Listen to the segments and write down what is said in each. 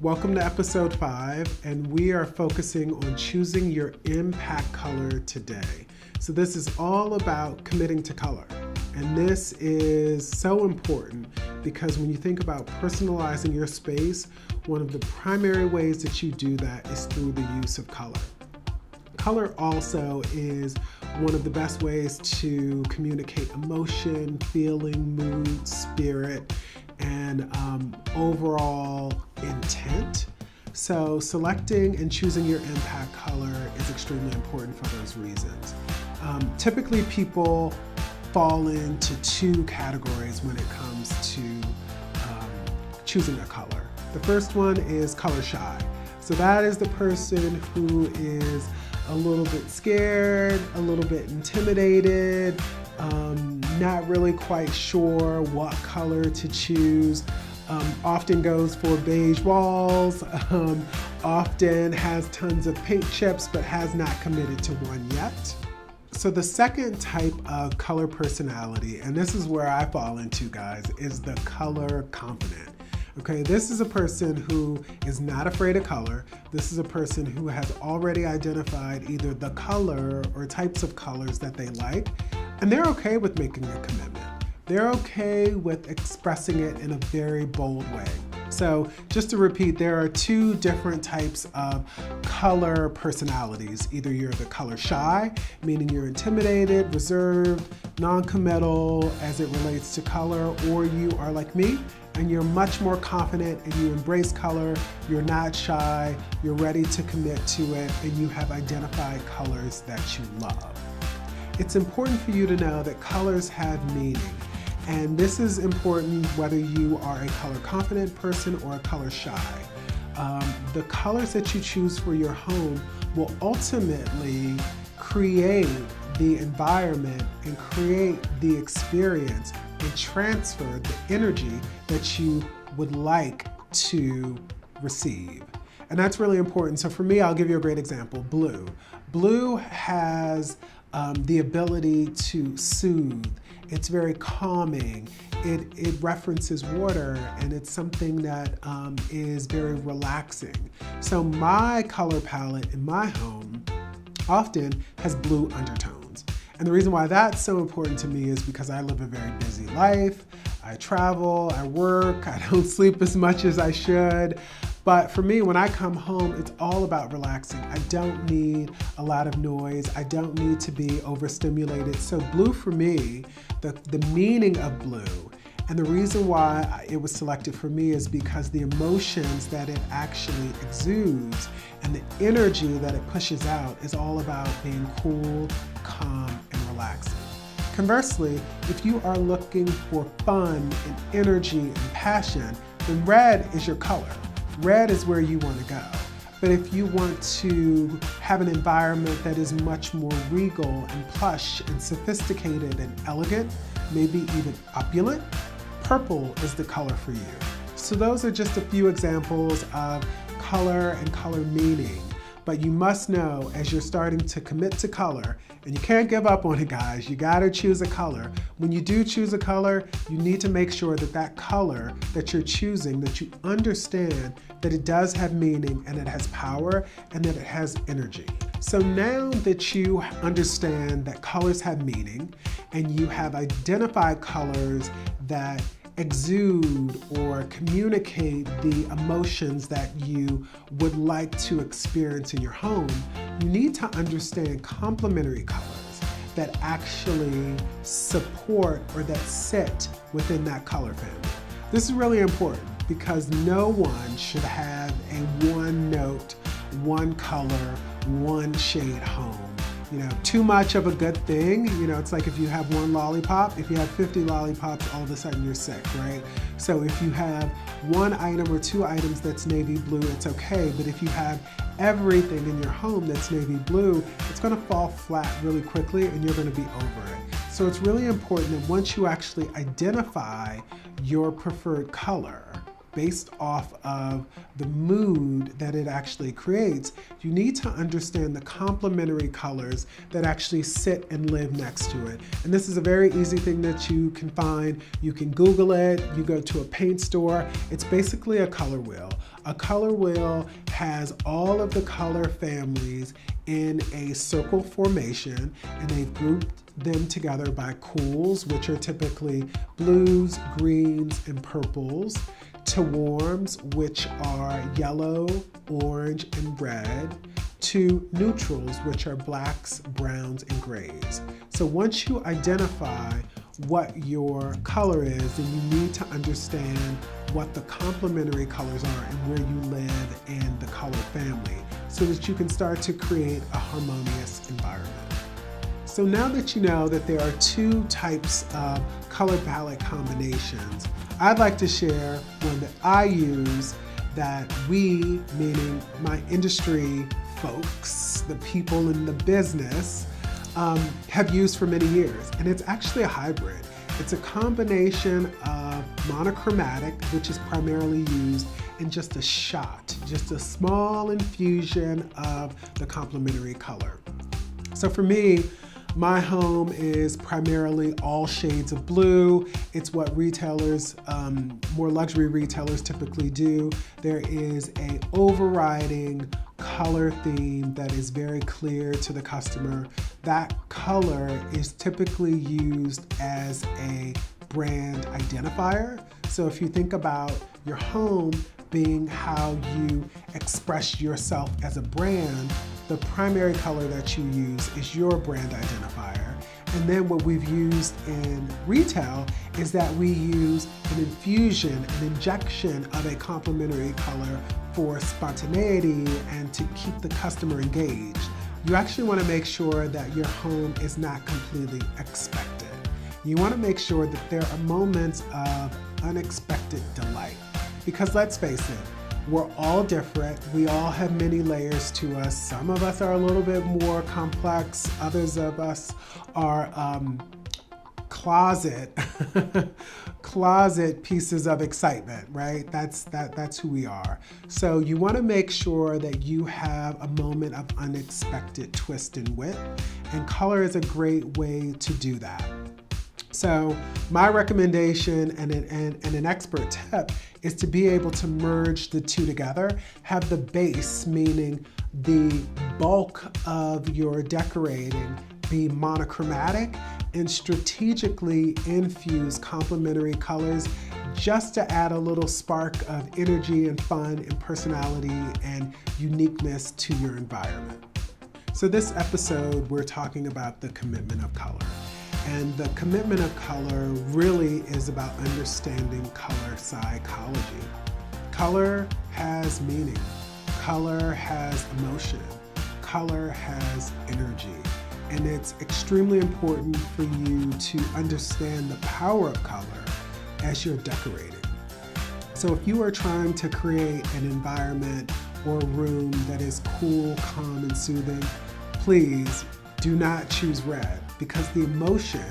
Welcome to episode 5, and we are focusing on choosing your impact color today. So this is all about committing to color. And this is so important because when you think about personalizing your space, one of the primary ways that you do that is through the use of color. Color also is one of the best ways to communicate emotion, feeling, mood, spirit, and overall intent. So selecting and choosing your impact color is extremely important for those reasons. Typically people fall into two categories when it comes to choosing a color. The first one is color shy. So that is the person who is a little bit scared, a little bit intimidated, not really quite sure what color to choose, often goes for beige walls, often has tons of paint chips but has not committed to one yet. So the second type of color personality, and this is where I fall into, guys, is the color confident. Okay, this is a person who is not afraid of color. This is a person who has already identified either the color or types of colors that they like, and they're okay with making a commitment. They're okay with expressing it in a very bold way. So just to repeat, there are two different types of color personalities. Either you're the color shy, meaning you're intimidated, reserved, non-committal as it relates to color, or you are like me, and you're much more confident and you embrace color, you're not shy, you're ready to commit to it, and you have identified colors that you love. It's important for you to know that colors have meaning. And this is important whether you are a color confident person or a color shy. The colors that you choose for your home will ultimately create the environment and create the experience and transfer the energy that you would like to receive. And that's really important. So for me, I'll give you a great example, blue. Blue has the ability to soothe. It's very calming. It references water, and it's something that is very relaxing. So my color palette in my home often has blue undertones. And the reason why that's so important to me is because I live a very busy life. I travel, I work, I don't sleep as much as I should. But for me, when I come home, it's all about relaxing. I don't need a lot of noise. I don't need to be overstimulated. So blue for me, the meaning of blue, and the reason why it was selected for me is because the emotions that it actually exudes and the energy that it pushes out is all about being cool, calm, and relaxing. Conversely, if you are looking for fun and energy and passion, then red is your color. Red is where you want to go. But if you want to have an environment that is much more regal and plush and sophisticated and elegant, maybe even opulent, purple is the color for you. So those are just a few examples of color and color meaning. But you must know as you're starting to commit to color, and you can't give up on it, guys, you gotta choose a color. When you do choose a color, you need to make sure that that color that you're choosing, that you understand that it does have meaning and it has power and that it has energy. So now that you understand that colors have meaning and you have identified colors that exude or communicate the emotions that you would like to experience in your home, you need to understand complementary colors that actually support or that sit within that color family. This is really important because no one should have a one note, one color, one shade home. You know, too much of a good thing, you know, it's like if you have one lollipop, if you have 50 lollipops, all of a sudden you're sick, right? So if you have one item or two items that's navy blue, it's okay. But if you have everything in your home that's navy blue, it's gonna fall flat really quickly and you're gonna be over it. So it's really important that once you actually identify your preferred color, based off of the mood that it actually creates, you need to understand the complementary colors that actually sit and live next to it. And this is a very easy thing that you can find. You can Google it, you go to a paint store. It's basically a color wheel. A color wheel has all of the color families in a circle formation, and they've grouped them together by cools, which are typically blues, greens, and purples, to warms, which are yellow, orange, and red, to neutrals, which are blacks, browns, and grays. So once you identify what your color is, then you need to understand what the complementary colors are and where you live in the color family so that you can start to create a harmonious environment. So now that you know that there are two types of color palette combinations, I'd like to share one that I use that we, meaning my industry folks, the people in the business, have used for many years. And it's actually a hybrid. It's a combination of monochromatic, which is primarily used in just a shot, just a small infusion of the complementary color. So for me, my home is primarily all shades of blue. It's what retailers, more luxury retailers typically do. There is an overriding color theme that is very clear to the customer. That color is typically used as a brand identifier. So if you think about your home being how you express yourself as a brand, the primary color that you use is your brand identifier. And then what we've used in retail is that we use an infusion, an injection of a complementary color for spontaneity and to keep the customer engaged. You actually want to make sure that your home is not completely expected. You want to make sure that there are moments of unexpected delight. Because let's face it, we're all different. We all have many layers to us. Some of us are a little bit more complex. Others of us are closet pieces of excitement, right? That's who we are. So you want to make sure that you have a moment of unexpected twist and wit, and color is a great way to do that. So my recommendation and an expert tip is to be able to merge the two together, have the base, meaning the bulk of your decorating, be monochromatic, and strategically infuse complementary colors just to add a little spark of energy and fun and personality and uniqueness to your environment. So this episode, we're talking about the commitment of color. And the commitment of color really is about understanding color psychology. Color has meaning. Color has emotion. Color has energy. And it's extremely important for you to understand the power of color as you're decorating. So if you are trying to create an environment or a room that is cool, calm, and soothing, please do not choose red, because the emotion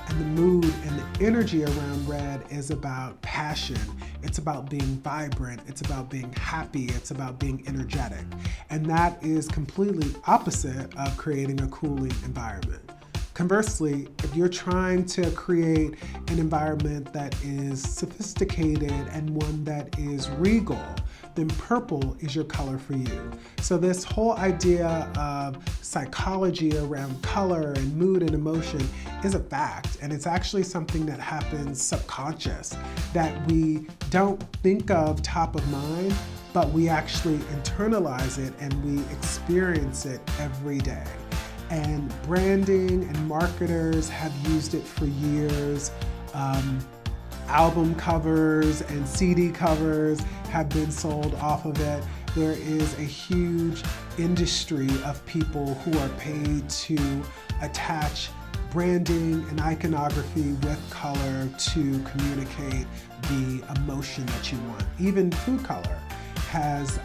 and the mood and the energy around red is about passion. It's about being vibrant. It's about being happy. It's about being energetic. And that is completely opposite of creating a cooling environment. Conversely, if you're trying to create an environment that is sophisticated and one that is regal, then purple is your color for you. So this whole idea of psychology around color and mood and emotion is a fact, and it's actually something that happens subconscious, that we don't think of top of mind, but we actually internalize it and we experience it every day. And branding and marketers have used it for years. Album covers and CD covers have been sold off of it. There is a huge industry of people who are paid to attach branding and iconography with color to communicate the emotion that you want. Even food color has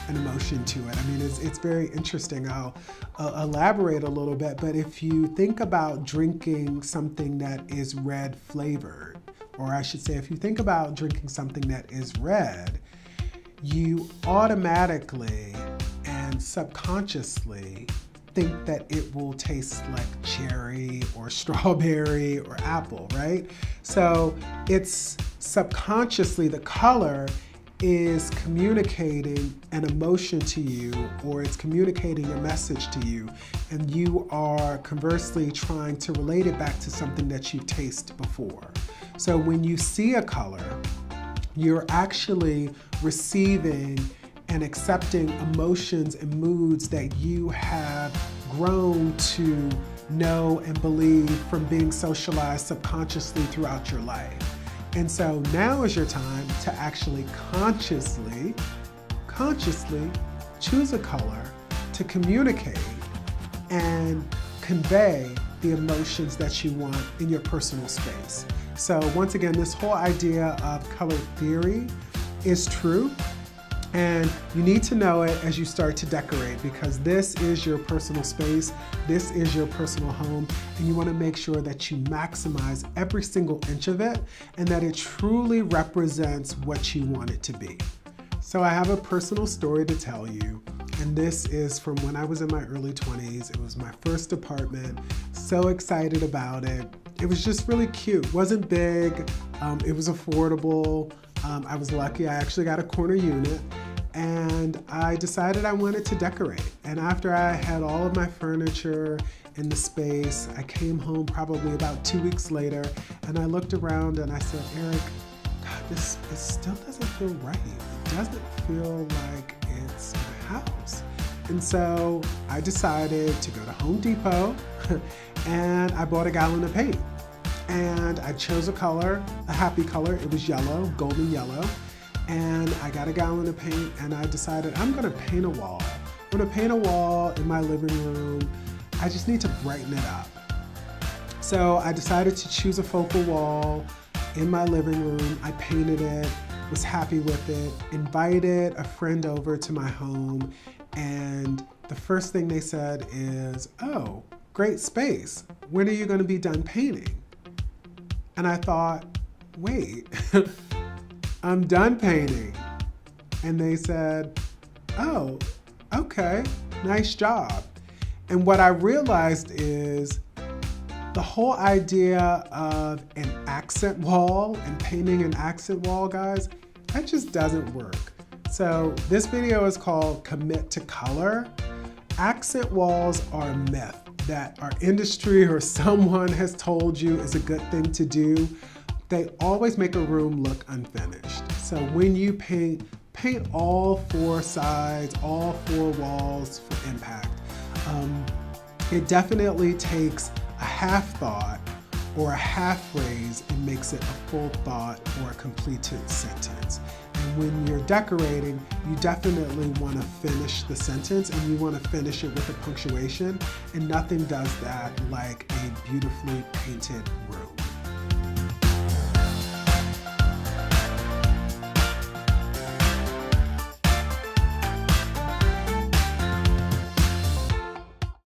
an emotion to it. I mean, it's very interesting. I'll elaborate a little bit, but if you think about drinking something that is red flavored, or I should say, if you think about drinking something that is red, you automatically and subconsciously think that it will taste like cherry or strawberry or apple, right? So it's subconsciously, the color is communicating an emotion to you, or it's communicating a message to you, and you are conversely trying to relate it back to something that you tasted before. So when you see a color, you're actually receiving and accepting emotions and moods that you have grown to know and believe from being socialized subconsciously throughout your life. And so now is your time to actually consciously choose a color to communicate and convey the emotions that you want in your personal space. So once again, this whole idea of color theory is true, and you need to know it as you start to decorate, because this is your personal space, this is your personal home, and you want to make sure that you maximize every single inch of it and that it truly represents what you want it to be. So I have a personal story to tell you, and this is from when I was in my early 20s. It was my first apartment, so excited about it. It was just really cute. Wasn't big, it was affordable. I was lucky, I actually got a corner unit, and I decided I wanted to decorate. And after I had all of my furniture in the space, I came home probably about 2 weeks later, and I looked around and I said, Eric, God, it still doesn't feel right. It doesn't feel like it's my house. And so I decided to go to Home Depot and I bought a gallon of paint. And I chose a color, a happy color. It was yellow, golden yellow. And I got a gallon of paint and I decided I'm gonna paint a wall. I'm gonna paint a wall in my living room. I just need to brighten it up. So I decided to choose a focal wall in my living room. I painted it, was happy with it, invited a friend over to my home, and the first thing they said is, oh, great space. When are you gonna be done painting? And I thought, wait, I'm done painting. And they said, oh, okay, nice job. And what I realized is the whole idea of an accent wall and painting an accent wall, guys, that just doesn't work. So this video is called Commit to Color. Accent walls are a myth that our industry or someone has told you is a good thing to do. They always make a room look unfinished. So when you paint all four sides, all four walls for impact. It definitely takes a half thought or a half phrase and makes it a full thought or a completed sentence. And when you're decorating, you definitely want to finish the sentence, and you want to finish it with a punctuation, and nothing does that like a beautifully painted room.